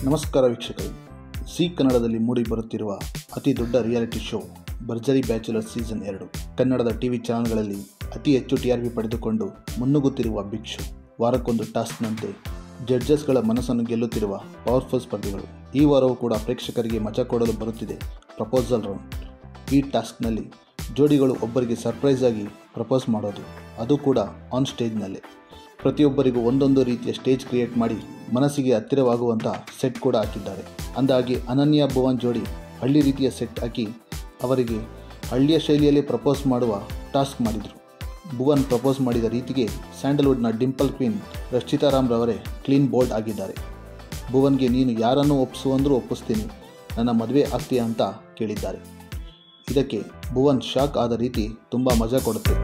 ನಮಸ್ಕಾರ ವೀಕ್ಷಕರೇ, ಝೀ ಕನ್ನಡದಲ್ಲಿ ಮೂಡಿ ಬರುತ್ತಿರುವ ಅತಿ ದೊಡ್ಡ ರಿಯಾಲಿಟಿ ಶೋ ಭರ್ಜರಿ ಬ್ಯಾಚುಲರ್ ಸೀಸನ್ 2 ಕನ್ನಡದ ಟಿವಿ ಚಾನೆಲ್ಗಳಲ್ಲಿ ಅತಿ ಹೆಚ್ಚು TRP ಪಡೆದುಕೊಂಡು ಮುನ್ನುಗ್ಗುತ್ತಿರುವ ಬಿಗ್ ಶೋ. ವಾರಕ್ಕೊಂದು ಟಾಸ್ಕ್ನಂತೆ ಜಡ್ಜಸ್ಗಳ ಮನಸ್ಸನ್ನು ಗೆಲ್ಲುತ್ತಿರುವ ಪವರ್ಫುಲ್ ಸ್ಪರ್ಧಿಗಳು. ಈ ವಾರವೂ ಕೂಡ ಪ್ರೇಕ್ಷಕರಿಗೆ ಮಜಾ ಕೊಡಲು ಬರುತ್ತಿದೆ ಪ್ರಪೋಸಲ್ ರೌಂಡ್. ಈ ಟಾಸ್ಕ್ನಲ್ಲಿ ಜೋಡಿಗಳು ಒಬ್ಬರಿಗೆ ಸರ್ಪ್ರೈಸ್ ಆಗಿ ಪ್ರಪೋಸ್ ಮಾಡೋದು, ಅದು ಕೂಡ ಆನ್ ಸ್ಟೇಜ್ನಲ್ಲೇ. ಪ್ರತಿಯೊಬ್ಬರಿಗೂ ಒಂದೊಂದು ರೀತಿಯ ಸ್ಟೇಜ್ ಕ್ರಿಯೇಟ್ ಮಾಡಿ ಮನಸ್ಸಿಗೆ ಹತ್ತಿರವಾಗುವಂಥ ಸೆಟ್ ಕೂಡ ಹಾಕಿದ್ದಾರೆ. ಅಂದಾಗಿ ಅನನ್ಯ ಭುವನ್ ಜೋಡಿ ಹಳ್ಳಿ ರೀತಿಯ ಸೆಟ್ ಹಾಕಿ ಅವರಿಗೆ ಹಳ್ಳಿಯ ಶೈಲಿಯಲ್ಲಿ ಪ್ರಪೋಸ್ ಮಾಡುವ ಟಾಸ್ಕ್ ಮಾಡಿದರು. ಭುವನ್ ಪ್ರಪೋಸ್ ಮಾಡಿದ ರೀತಿಗೆ ಸ್ಯಾಂಡಲ್ವುಡ್ನ ಡಿಂಪಲ್ ಕ್ವೀನ್ ರಕ್ಷಿತಾ ರಾಮ್ ರವರೇ ಕ್ಲೀನ್ ಬೋಲ್ಡ್ ಆಗಿದ್ದಾರೆ. ಭುವನ್ಗೆ ನೀನು ಯಾರನ್ನು ಒಪ್ಪಿಸುವಂದ್ರೂ ಒಪ್ಪಿಸ್ತೀನಿ, ನನ್ನ ಮದುವೆ ಆಗ್ತೀಯಾ ಅಂತ ಕೇಳಿದ್ದಾರೆ. ಇದಕ್ಕೆ ಭುವನ್ ಶಾಕ್ ಆದ ರೀತಿ ತುಂಬ ಮಜಾ ಕೊಡುತ್ತೆ.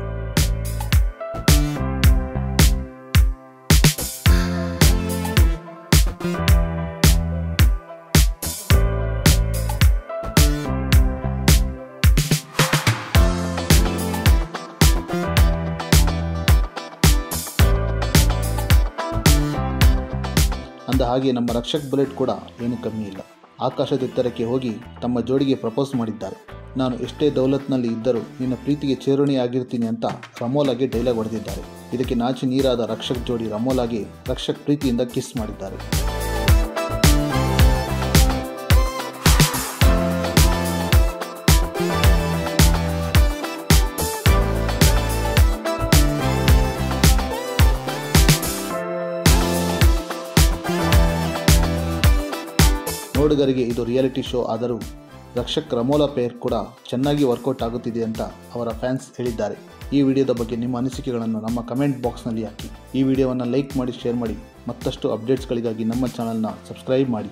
ಅಂದ ಹಾಗೆ ನಮ್ಮ ರಕ್ಷಕ್ ಬುಲೆಟ್ ಕೂಡ ಏನು ಕಮ್ಮಿ ಇಲ್ಲ. ಆಕಾಶದೆತ್ತರಕ್ಕೆ ಹೋಗಿ ತಮ್ಮ ಜೋಡಿಗೆ ಪ್ರಪೋಸ್ ಮಾಡಿದ್ದಾರೆ. ನಾನು ಎಷ್ಟೇ ದೌಲತ್ನಲ್ಲಿ ಇದ್ದರೂ ನಿನ್ನ ಪ್ರೀತಿಗೆ ಚೇರುಣಿ ಆಗಿರ್ತೀನಿ ಅಂತ ರಮೋಲಾಗೆ ಡೈಲಾಗ್ ಹೊಡೆದಿದ್ದಾರೆ. ಇದಕ್ಕೆ ನಾಚಿ ನೀರಾದ ರಕ್ಷಕ್ ಜೋಡಿ ರಮೋಲಾಗೆ ರಕ್ಷಕ್ ಪ್ರೀತಿಯಿಂದ ಕಿಸ್ ಮಾಡಿದ್ದಾರೆ. ನೋಡುಗರಿಗೆ ಇದು ರಿಯಾಲಿಟಿ ಶೋ ಆದರೂ ರಕ್ಷಕ್ ರಮೋಲಾ ಪೇರ್ ಕೂಡ ಚೆನ್ನಾಗಿ ವರ್ಕೌಟ್ ಆಗುತ್ತಿದೆ ಅಂತ ಅವರ ಫ್ಯಾನ್ಸ್ ಹೇಳಿದ್ದಾರೆ. ಈ ವಿಡಿಯೋದ ಬಗ್ಗೆ ನಿಮ್ಮ ಅನಿಸಿಕೆಗಳನ್ನು ನಮ್ಮ ಕಮೆಂಟ್ ಬಾಕ್ಸ್ನಲ್ಲಿ ಹಾಕಿ. ಈ ವಿಡಿಯೋವನ್ನು ಲೈಕ್ ಮಾಡಿ, ಶೇರ್ ಮಾಡಿ. ಮತ್ತಷ್ಟು ಅಪ್ಡೇಟ್ಸ್ಗಳಿಗಾಗಿ ನಮ್ಮ ಚಾನಲ್ನ ಸಬ್ಸ್ಕ್ರೈಬ್ ಮಾಡಿ.